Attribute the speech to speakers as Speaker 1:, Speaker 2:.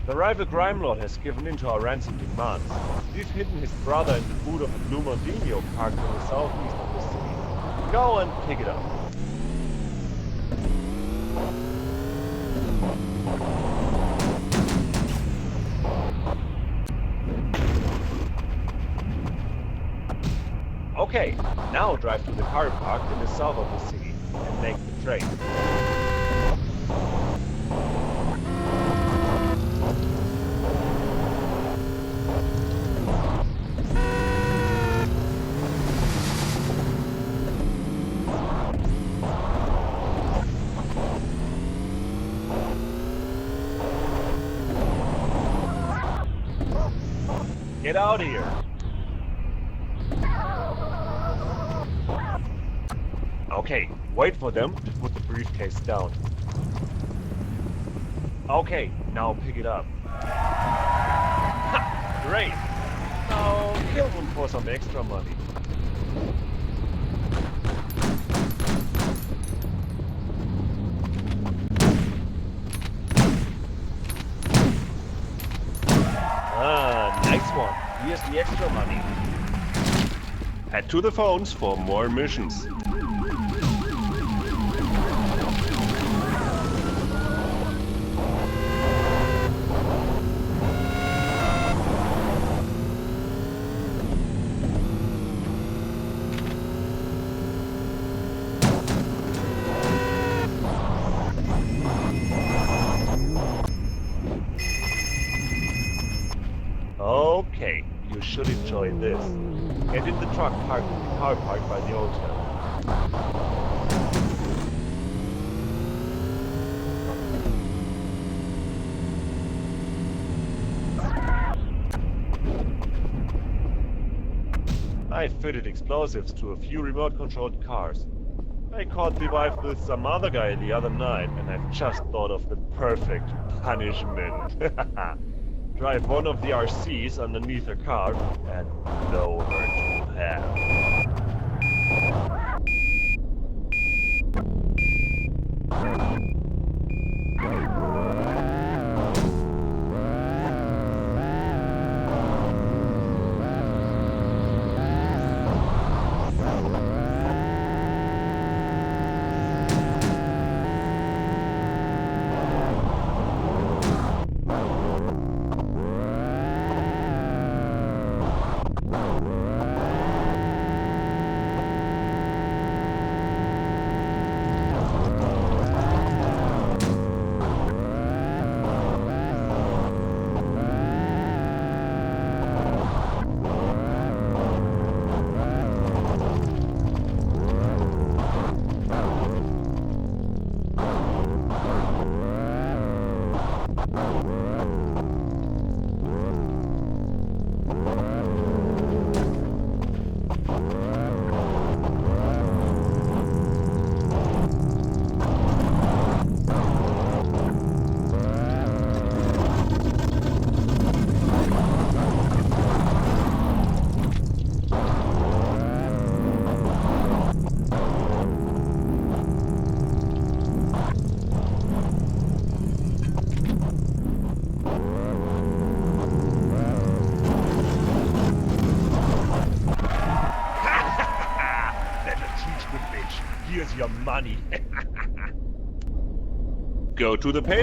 Speaker 1: The rival crime lord has given in to our ransom demands. We've hidden his brother in the boot of a blue Mondino parked in the southeast of the city. Go and pick it up. Okay, now drive to the car park in the south of the city and make the train. Get out of here! Okay, wait for them to put the briefcase down. Okay, now pick it up. Ha! Great! Now kill them for some extra money. Ah, nice one. Here's the extra money. Head to the phones for more missions. Okay, you should enjoy this. Get in the truck parked in the car park by the hotel. I fitted explosives to a few remote-controlled cars. I caught the wife with some other guy the other night, and I've just thought of the perfect punishment. Drive one of the RCs underneath her car and blow her to hell. Here's your money. Go to the pay